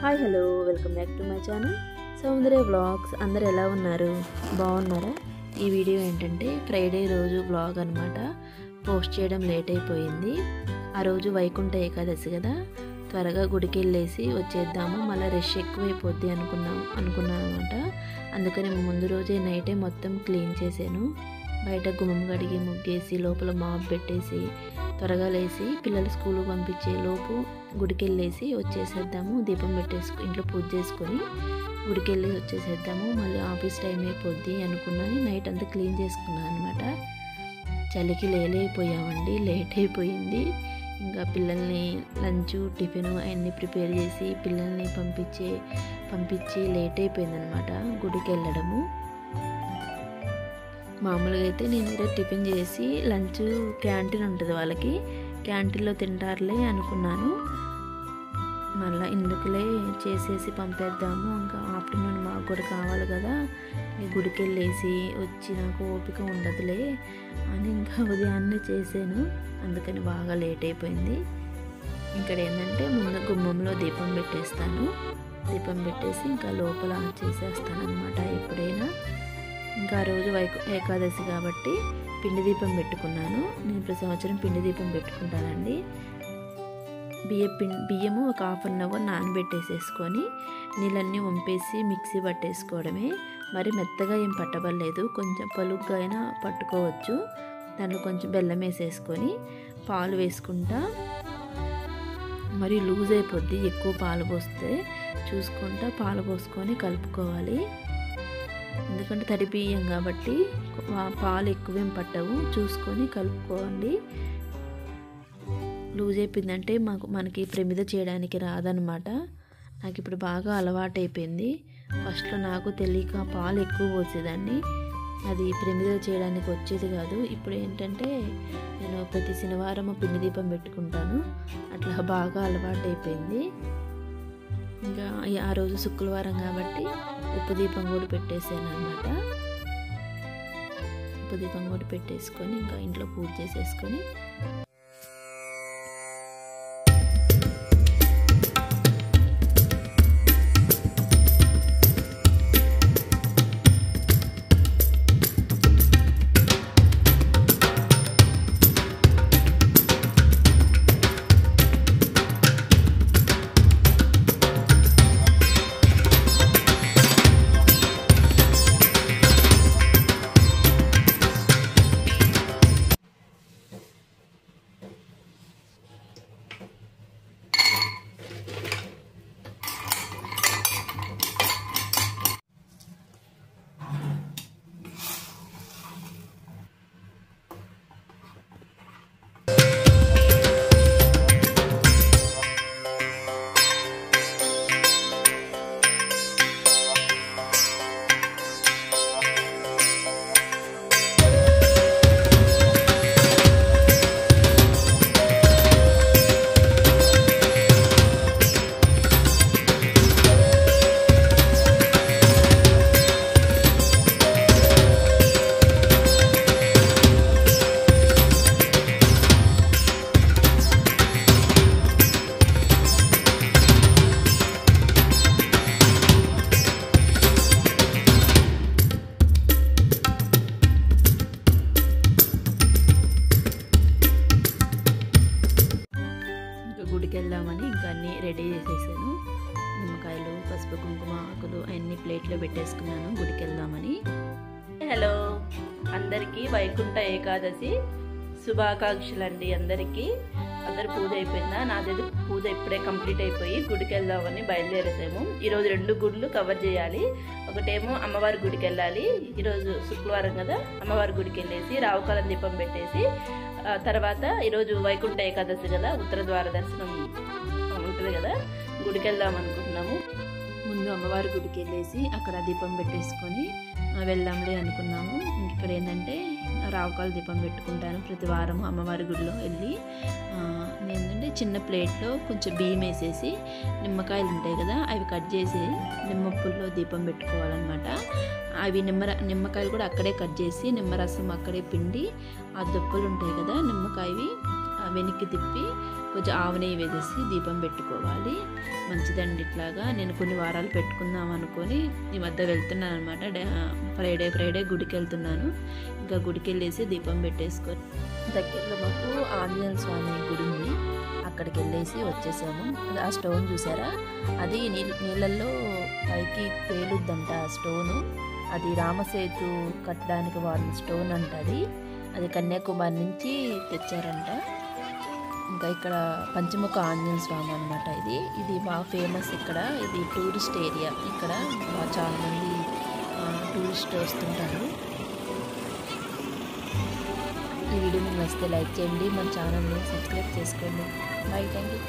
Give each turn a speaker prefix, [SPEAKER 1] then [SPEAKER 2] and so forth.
[SPEAKER 1] Hi hello welcome back to my channel Soundarya vlogs. అందరు ఎలా ఉన్నారు? బాగున్నారా? ఈ వీడియో ఏంటంటే ఫ్రైడే రోజు వ్లాగ్ అనమాట. పోస్ట్ చేయడం లేట్ అయిపోయింది. ఆ రోజు వైకుంఠ ఏకాదశి కదా, త్వరగా గుడికి వెళ్ళేసి వచ్చేద్దాము, మళ్ళీ రష్ ఎక్కువైపోద్ది అనుకున్నాను అనమాట. అందుకని ముందు రోజే నైటే మొత్తం క్లీన్ చేశాను. బయట గుమ్మం కడిగి ముగ్గేసి లోపల మాప్ పెట్టేసి త్వరగా లేసి పిల్లలు స్కూల్కి పంపించే లోపు గుడికి వెళ్ళేసి వచ్చేసేద్దాము. దీపం ఇంట్లో పూజ చేసుకొని గుడికి వెళ్ళి వచ్చేసేద్దాము, మళ్ళీ ఆఫీస్ టైం అయిపోద్ది అనుకున్నాను. నైట్ అంతా క్లీన్ చేసుకున్నాను అనమాట. చలికి లేలేకపోయామండి, లేట్ అయిపోయింది. ఇంకా పిల్లల్ని లంచ్ టిఫిన్ అవన్నీ ప్రిపేర్ చేసి పిల్లల్ని పంపించి లేట్ అయిపోయింది అనమాట గుడికి వెళ్ళడము. మామూలుగా అయితే నేను ఈరోజు టిఫిన్ చేసి లంచ్ క్యాంటీన్ ఉంటుంది వాళ్ళకి, క్యాంటీన్లో తింటారులే అనుకున్నాను. మళ్ళీ ఇందుకులే చేసేసి పంపేద్దాము, ఇంకా ఆఫ్టర్నూన్ మాకు కూడా కావాలి కదా, గుడికి వెళ్ళేసి వచ్చి నాకు ఓపిక ఉండదులే అని ఇంకా ఉదయాన్నే చేశాను. అందుకని బాగా లేట్ అయిపోయింది. ఇక్కడ ఏంటంటే ముందు గుమ్మంలో దీపం పెట్టేస్తాను. దీపం పెట్టేసి ఇంకా లోపల చేసేస్తాను అనమాట ఎప్పుడైనా. ఇంకా ఆ రోజు ఏకాదశి కాబట్టి పిండి దీపం పెట్టుకున్నాను. నేను ప్రతి సంవత్సరం పిండి దీపం పెట్టుకుంటానండి. బియ్యము ఒక హాఫ్ అన్ అవర్ నానబెట్టేసేసుకొని నీళ్ళన్నీ వంపేసి మిక్సీ పట్టేసుకోవడమే. మరి మెత్తగా ఏం పట్టబడలేదు, కొంచెం పలుగ్గా అయినా పట్టుకోవచ్చు. దాంట్లో కొంచెం బెల్లం వేసేసుకొని పాలు వేసుకుంటా. మరి లూజ్ అయిపోద్ది, ఎక్కువ పాలు పోస్తే చూసుకుంటా పాలు పోసుకొని కలుపుకోవాలి. ఎందుకంటే తడి బియ్యం కాబట్టి పాలు ఎక్కువేం పట్టవు, చూసుకొని కలుపుకోండి. లూజ్ అయిపోయిందంటే మనకి ప్రమిద చేయడానికి రాదనమాట. నాకు ఇప్పుడు బాగా అలవాటు అయిపోయింది. ఫస్ట్లో నాకు తెలియక పాలు ఎక్కువ పోసేదాన్ని, అది ప్రమిద చేయడానికి వచ్చేది కాదు. ఇప్పుడు ఏంటంటే నేను ప్రతి శనివారం పిండి దీపం పెట్టుకుంటాను, అట్లా బాగా అలవాటు అయిపోయింది. ఇంకా ఆ రోజు శుక్రవారం కాబట్టి ఉప్పు దీపం కూడా పెట్టేసాను అనమాట. ఉప్పు దీపం కూడా పెట్టేసుకొని ఇంకా ఇంట్లో పూజ చేసేసుకొని గుడికి వెళ్దామని ఇంకా అన్నీ రెడీ చేసేసాను. నిమ్మకాయలు, పసుపు, కుంకుమ, ఆకులు అన్నీ ప్లేట్లో పెట్టేసుకున్నాను గుడికి వెళ్దామని. హలో అందరికీ వైకుంఠ ఏకాదశి శుభాకాంక్షలు అండి. అందరు పూజ అయిపోయిందా? నాదైతే పూజ ఇప్పుడే కంప్లీట్ అయిపోయి గుడికి వెళ్దామని బయలుదేరేసాము. ఈరోజు 2 గుడులు కవర్ చేయాలి. ఒకటేమో అమ్మవారి గుడికి వెళ్ళాలి, ఈరోజు శుక్రవారం కదా, అమ్మవారి గుడికి వెళ్ళేసి రావుకాలం దీపం పెట్టేసి తర్వాత ఈరోజు వైకుంఠ ఏకాదశి కదా, ఉత్తర ద్వార దర్శనం ఉంటుంది కదా, గుడికి వెళ్దాం అనుకుంటున్నాము. ముందు అమ్మవారి గుడికి వెళ్ళేసి అక్కడ దీపం పెట్టేసుకొని వెళ్దాంలే అనుకున్నాము. ఇక్కడ ఏంటంటే రావుకాల దీపం పెట్టుకుంటాను ప్రతి వారం అమ్మవారి గుడిలో వెళ్ళి. ఏంటంటే చిన్న ప్లేట్లో కొంచెం బియ్యం వేసేసి నిమ్మకాయలు ఉంటాయి కదా, అవి కట్ చేసి నిమ్మప్పుల్లో దీపం పెట్టుకోవాలన్నమాట. అవి నిమ్మకాయలు కూడా అక్కడే కట్ చేసి నిమ్మరసం అక్కడే పిండి ఆ దుప్పలు ఉంటాయి కదా నిమ్మకాయవి వెనక్కి తిప్పి కొంచెం ఆవు నెయ్యి వేసేసి దీపం పెట్టుకోవాలి. మంచిదండి. ఇట్లాగా నేను కొన్ని వారాలు పెట్టుకుందాం అనుకొని ఈ మధ్య వెళ్తున్నాను అనమాట. ఫ్రైడే గుడికి వెళ్తున్నాను. ఇంకా గుడికి వెళ్ళేసి దీపం పెట్టేసుకొని దగ్గరలో మాకు ఆంజనేయ స్వామి గుడి ఉంది, అక్కడికి వెళ్ళేసి వచ్చేసాము. ఆ స్టోన్ చూసారా, అది నీళ్ళల్లో పైకి తేలుద్దంట ఆ స్టోను. అది రామసేతు కట్టడానికి వాడిన స్టోన్ అంట. అది కన్యాకుమారి నుంచి తెచ్చారంట. ఇంకా ఇక్కడ పంచముఖ ఆంజనేయ స్వామి అనమాట. ఇది బాగా ఫేమస్ ఇక్కడ. ఇది టూరిస్ట్ ఏరియా. ఇక్కడ చాలామంది టూరిస్ట్ వస్తుంటారు. ఈ వీడియో మీకు నచ్చితే లైక్ చేయండి, మన ఛానల్ని సబ్స్క్రైబ్ చేసుకోండి. Bye, thank you.